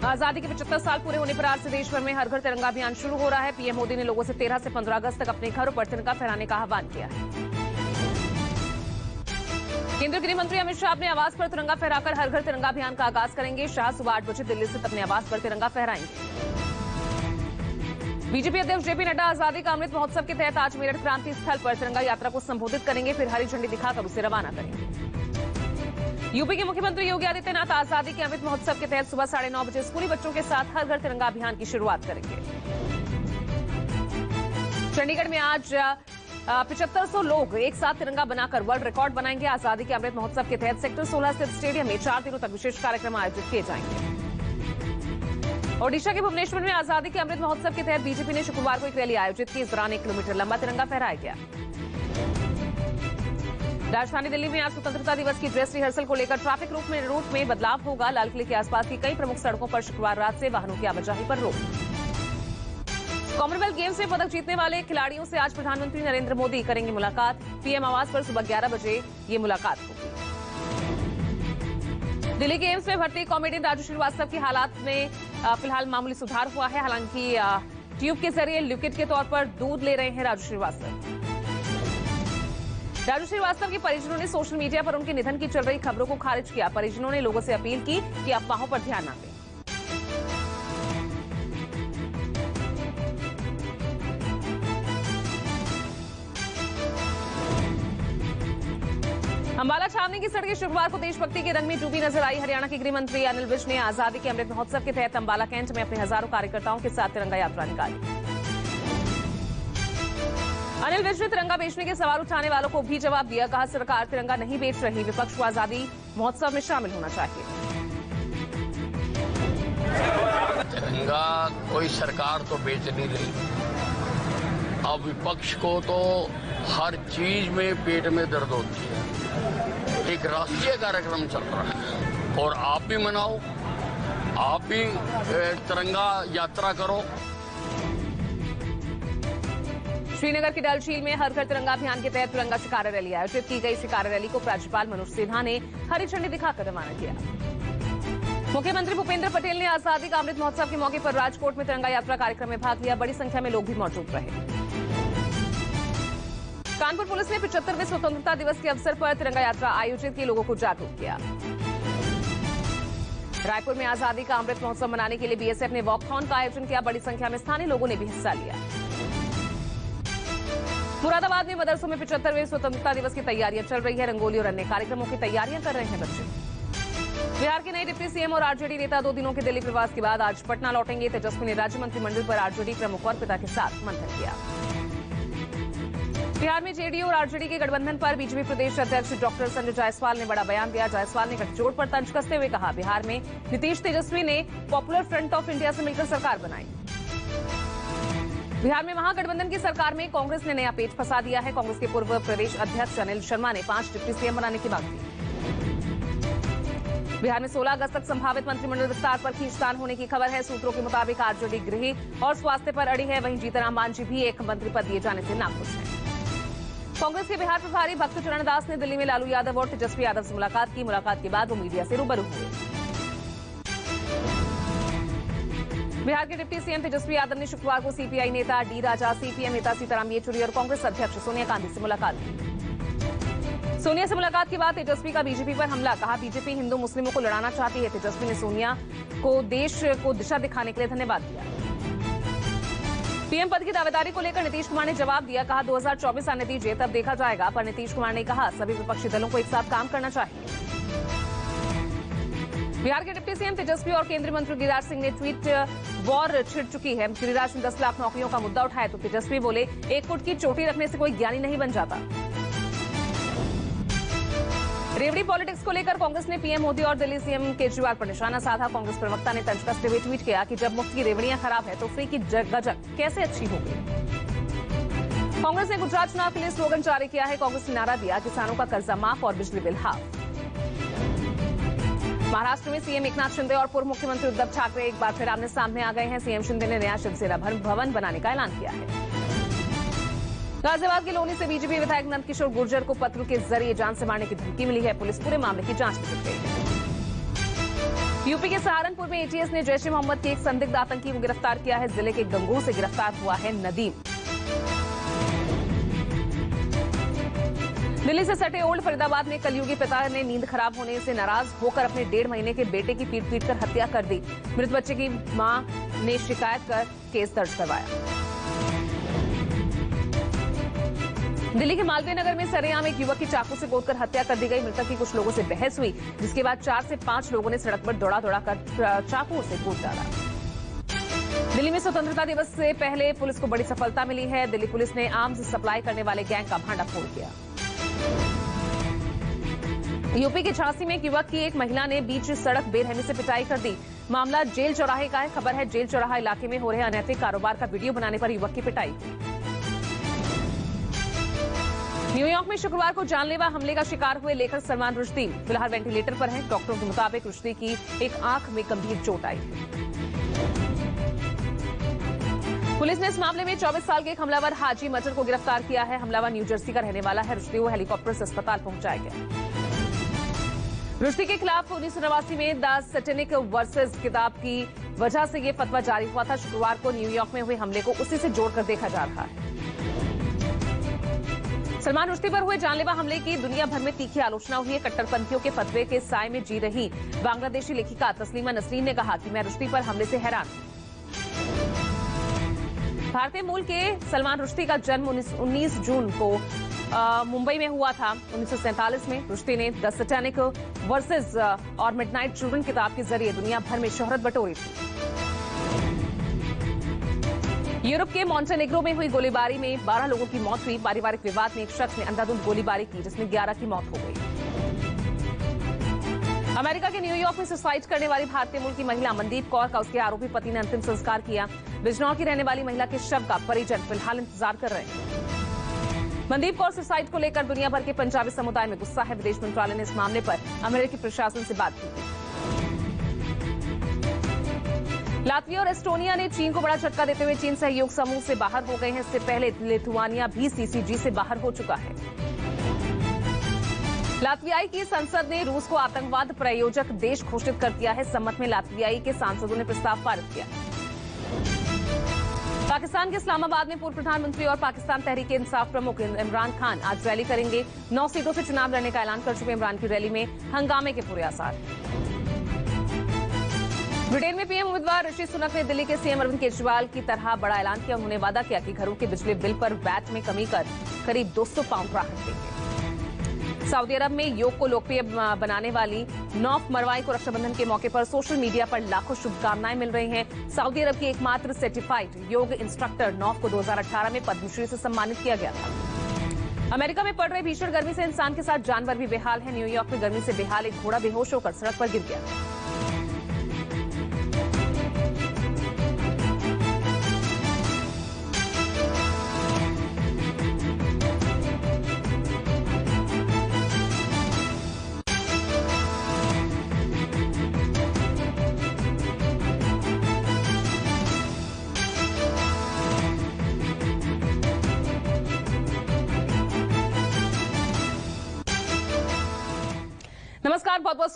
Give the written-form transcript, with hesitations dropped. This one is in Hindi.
आजादी के 75 साल पूरे होने पर आज से देश भर में हर घर तिरंगा अभियान शुरू हो रहा है। पीएम मोदी ने लोगों से 13 से 15 अगस्त तक अपने घरों पर तिरंगा फहराने का आह्वान किया है। केंद्रीय गृह मंत्री अमित शाह अपने आवास पर तिरंगा फहराकर हर घर तिरंगा अभियान का आगाज करेंगे। शाह सुबह 8 बजे दिल्ली स्थित अपने आवास पर तिरंगा फहराएंगे। बीजेपी अध्यक्ष जेपी नड्डा आजादी का अमृत महोत्सव के तहत आज मेरठ क्रांति स्थल पर तिरंगा यात्रा को संबोधित करेंगे, फिर हरी झंडी दिखाकर उसे रवाना करेंगे। यूपी के मुख्यमंत्री योगी आदित्यनाथ आजादी के अमृत महोत्सव के तहत सुबह 9:30 बजे स्कूली बच्चों के साथ हर घर तिरंगा अभियान की शुरुआत करेंगे। चंडीगढ़ में आज 7500 लोग एक साथ तिरंगा बनाकर वर्ल्ड रिकॉर्ड बनाएंगे। आजादी के अमृत महोत्सव के तहत सेक्टर 16 स्थित स्टेडियम में 4 दिनों तक विशेष कार्यक्रम आयोजित किए जाएंगे। ओडिशा के भुवनेश्वर में आजादी के अमृत महोत्सव के तहत बीजेपी ने शुक्रवार को एक रैली आयोजित की। इस दौरान 1 किलोमीटर लंबा तिरंगा फहराया गया। राजधानी दिल्ली में आज स्वतंत्रता दिवस की ड्रेस रिहर्सल को लेकर ट्रैफिक रूट में बदलाव होगा। लाल किले के आसपास की कई प्रमुख सड़कों पर शुक्रवार रात से वाहनों की आवाजाही पर रोक। कॉमनवेल्थ गेम्स में पदक जीतने वाले खिलाड़ियों से आज प्रधानमंत्री नरेंद्र मोदी करेंगे मुलाकात। पीएम आवास पर सुबह 11 बजे ये मुलाकात होगी। दिल्ली के एम्स में भर्ती कॉमेडियन राजू श्रीवास्तव की हालात में फिलहाल मामूली सुधार हुआ है। हालांकि ट्यूब के जरिए लिक्विड के तौर पर दूध ले रहे हैं राजू श्रीवास्तव के परिजनों ने सोशल मीडिया पर उनके निधन की चल रही खबरों को खारिज किया। परिजनों ने लोगों से अपील की कि अफवाहों पर ध्यान न दें। अंबाला छावनी की सड़कें शुक्रवार को देशभक्ति के रंग में डूबी नजर आई। हरियाणा के गृह मंत्री अनिल विज ने आजादी के अमृत महोत्सव के तहत अंबाला कैंट में अपने हजारों कार्यकर्ताओं के साथ तिरंगा यात्रा निकाली। अनिल विज ने तिरंगा बेचने के सवाल उठाने वालों को भी जवाब दिया। कहा, सरकार तिरंगा नहीं बेच रही, विपक्ष को आजादी महोत्सव में शामिल होना चाहिए। तिरंगा कोई सरकार तो बेच नहीं रही, अब विपक्ष को तो हर चीज में पेट में दर्द होती है। एक राष्ट्रीय कार्यक्रम चल रहा है और आप भी मनाओ, आप भी तिरंगा यात्रा करो। श्रीनगर की डल झील में हर घर तिरंगा अभियान के तहत तिरंगा शिकारा रैली आयोजित की गई। शिकारा रैली को राज्यपाल मनोज सिन्हा ने हरी झंडी दिखाकर रवाना किया। मुख्यमंत्री भूपेंद्र पटेल ने आजादी का अमृत महोत्सव के मौके पर राजकोट में तिरंगा यात्रा कार्यक्रम में भाग लिया। बड़ी संख्या में लोग भी मौजूद रहे। कानपुर पुलिस ने 75वें स्वतंत्रता दिवस के अवसर पर तिरंगा यात्रा आयोजित की, लोगों को जागरूक किया। रायपुर में आजादी का अमृत महोत्सव मनाने के लिए बीएसएफ ने वॉकथॉन का आयोजन किया। बड़ी संख्या में स्थानीय लोगों ने भी हिस्सा लिया। मुरादाबाद में मदरसों में 75वें स्वतंत्रता दिवस की तैयारियां चल रही है। रंगोली और अन्य कार्यक्रमों की तैयारियां कर रहे हैं बच्चे। बिहार के नए डिप्टी सीएम और आरजेडी नेता 2 दिनों के दिल्ली प्रवास के बाद आज पटना लौटेंगे। तेजस्वी ने राज्य मंत्रिमंडल पर आरजेडी प्रमुख और पिता के साथ मंथन किया। बिहार में जेडीयू और आरजेडी के गठबंधन पर बीजेपी प्रदेश अध्यक्ष डॉक्टर संजय जायसवाल ने बड़ा बयान दिया। जायसवाल ने गठजोड़ पर तंज कसते हुए कहा, बिहार में नीतीश तेजस्वी ने पॉपुलर फ्रंट ऑफ इंडिया से मिलकर सरकार बनाई। बिहार में महागठबंधन की सरकार में कांग्रेस ने नया पेच फंसा दिया है। कांग्रेस के पूर्व प्रदेश अध्यक्ष अनिल शर्मा ने 5 डिप्टी सीएम बनाने की मांग की। बिहार में 16 अगस्त तक संभावित मंत्रिमंडल विस्तार पर खींचतान होने की खबर है। सूत्रों के मुताबिक आरजेडी गृह और स्वास्थ्य पर अड़ी है। वहीं जीतनराम मांझी भी एक मंत्री पद दिए जाने से नाखुश हैं। कांग्रेस के बिहार प्रभारी भक्त चरण दास ने दिल्ली में लालू यादव और तेजस्वी यादव से मुलाकात की। मुलाकात के बाद वो मीडिया से रूबरू हुए। बिहार के डिप्टी सीएम तेजस्वी यादव ने शुक्रवार को सीपीआई नेता डी राजा, सीपीएम नेता सीताराम येचुरी और कांग्रेस अध्यक्ष सोनिया गांधी से मुलाकात की। सोनिया से मुलाकात के बाद तेजस्वी का बीजेपी पर हमला। कहा, बीजेपी हिंदू मुस्लिमों को लड़ाना चाहती है। तेजस्वी ने सोनिया को देश को दिशा दिखाने के लिए धन्यवाद दिया। पीएम पद की दावेदारी को लेकर नीतीश कुमार ने जवाब दिया। कहा, 2024 आने दीजिए, तब देखा जाएगा। पर नीतीश कुमार ने कहा, सभी विपक्षी दलों को एक साथ काम करना चाहिए। बिहार के डिप्टी सीएम तेजस्वी और केंद्रीय मंत्री गिरिराज सिंह ने ट्वीट वॉर छिड़ चुकी है। गिरिराज ने 10 लाख नौकरियों का मुद्दा उठाया तो तेजस्वी बोले, 1 फुट की चोटी रखने से कोई ज्ञानी नहीं बन जाता। रेवड़ी पॉलिटिक्स को लेकर कांग्रेस ने पीएम मोदी और दिल्ली सीएम केजरीवाल पर निशाना साधा। कांग्रेस प्रवक्ता ने तंज कसते हुए ट्वीट किया कि जब मुफ्त की रेवड़ियां खराब है तो फ्री की गजक कैसे अच्छी होगी। कांग्रेस ने गुजरात चुनाव के लिए स्लोगन जारी किया है। कांग्रेस ने नारा दिया, किसानों का कर्जा माफ और बिजली बिल हाफ। महाराष्ट्र में सीएम एकनाथ शिंदे और पूर्व मुख्यमंत्री उद्धव ठाकरे एक बार फिर आमने सामने आ गए हैं। सीएम शिंदे ने नया शिवसेना भवन बनाने का ऐलान किया है। गाजियाबाद के लोनी से बीजेपी विधायक नंदकिशोर गुर्जर को पत्र के जरिए जान से मारने की धमकी मिली है। पुलिस पूरे मामले की जांच में जुट गई है। यूपी के सहारनपुर में एटीएस ने जैश ए मोहम्मद के एक संदिग्ध आतंकी को गिरफ्तार किया है। जिले के गंगोह से गिरफ्तार हुआ है नदीम। दिल्ली से सटे ओल्ड फरीदाबाद में कलयुगी पिता ने नींद खराब होने से नाराज होकर अपने 1.5 महीने के बेटे की पीट कर हत्या कर दी। मृत बच्चे की मां ने शिकायत कर केस दर्ज करवाया। दिल्ली के मालवीय नगर में सरेआम एक युवक की चाकू से गोदकर हत्या कर दी गई। मृतक की कुछ लोगों से बहस हुई, जिसके बाद 4 से 5 लोगों ने सड़क पर दौड़ा कर चाकू से गोद डाला। दिल्ली में स्वतंत्रता दिवस से पहले पुलिस को बड़ी सफलता मिली है। दिल्ली पुलिस ने आर्म्स सप्लाई करने वाले गैंग का भांडाफोड़ किया। यूपी के झांसी में एक युवक की एक महिला ने बीच सड़क बेरहमी से पिटाई कर दी। मामला जेल चौराहे का है। खबर है जेल चौराहा इलाके में हो रहे अनैतिक कारोबार का वीडियो बनाने पर युवक की पिटाई हुई। न्यूयॉर्क में शुक्रवार को जानलेवा हमले का शिकार हुए लेखक सलमान रुश्दी फिलहाल वेंटिलेटर पर हैं। डॉक्टरों के मुताबिक रुश्दी की एक आंख में गंभीर चोट आई है। पुलिस ने इस मामले में 24 साल के एक हमलावर हाजी मटर को गिरफ्तार किया है। हमलावर न्यू जर्सी का रहने वाला है। रुश्दी को हेलीकॉप्टर से अस्पताल पहुंचाया गया। रुश्दी के खिलाफ 1989 में द सैटेनिक वर्सेस किताब की वजह से यह फतवा जारी हुआ था। शुक्रवार को न्यूयॉर्क में हुए हमले को उसी से जोड़कर देखा जा रहा है। सलमान रुश्दी पर हुए जानलेवा हमले की दुनिया भर में तीखी आलोचना हुई है। कट्टरपंथियों के फतवे के साए में जी रही बांग्लादेशी लेखिका तस्लीमा नसरीन ने कहा कि मैं रुश्दी पर हमले से हैरान हूं। भारतीय मूल के सलमान रुश्दी का जन्म 19 जून को मुंबई में हुआ था। 1947 में रुश्दी ने द सैटेनिक वर्सेस और मिडनाइट चिल्ड्रन किताब के जरिए दुनिया भर में शोहरत बटोरी थी। यूरोप के मॉन्टेनेग्रो में हुई गोलीबारी में 12 लोगों की मौत हुई। पारिवारिक विवाद में एक शख्स ने अंधाधुंध गोलीबारी की, जिसमें 11 की मौत हो गई। अमेरिका के न्यूयॉर्क में सुसाइड करने वाली भारतीय मूल की महिला मनदीप कौर का उसके आरोपी पति ने अंतिम संस्कार किया। बिजनौर की रहने वाली महिला के शव का परिजन फिलहाल इंतजार कर रहे हैं। मनदीप कौर सुसाइड को लेकर दुनिया भर के पंजाबी समुदाय में गुस्सा है। विदेश मंत्रालय ने इस मामले पर अमेरिकी प्रशासन से बात की थी। लातविया और एस्टोनिया ने चीन को बड़ा झटका देते हुए चीन सहयोग समूह से बाहर हो गए हैं। इससे पहले लिथुआनिया भी सीसीजी से बाहर हो चुका है। लातवियाई की संसद ने रूस को आतंकवाद प्रायोजक देश घोषित कर दिया है। सम्मत में लातवियाई के सांसदों ने प्रस्ताव पारित किया। पाकिस्तान के इस्लामाबाद में पूर्व प्रधानमंत्री और पाकिस्तान तहरीक इंसाफ प्रमुख इमरान खान आज रैली करेंगे। 9 सीटों से चुनाव लड़ने का ऐलान कर चुके इमरान की रैली में हंगामे के पूरे आसार। ब्रिटेन में पीएम उम्मीदवार ऋषि सुनक ने दिल्ली के सीएम अरविंद केजरीवाल की तरह बड़ा ऐलान किया। उन्होंने वादा किया कि घरों के बिजली बिल पर वैट में कमी कर करीब 200 पाउंड राहत देंगे। सऊदी अरब में योग को लोकप्रिय बनाने वाली नौफ मरवाई को रक्षाबंधन के मौके पर सोशल मीडिया पर लाखों शुभकामनाएं मिल रही हैं। सऊदी अरब की एकमात्र सर्टिफाइड योग इंस्ट्रक्टर नौफ को 2018 में पद्मश्री से सम्मानित किया गया था। अमेरिका में पड़ रही भीषण गर्मी से इंसान के साथ जानवर भी बेहाल है। न्यूयॉर्क में गर्मी से बेहाल एक घोड़ा बेहोश होकर सड़क पर गिर गया। नमस्कार, बहुत बहुत स्वागत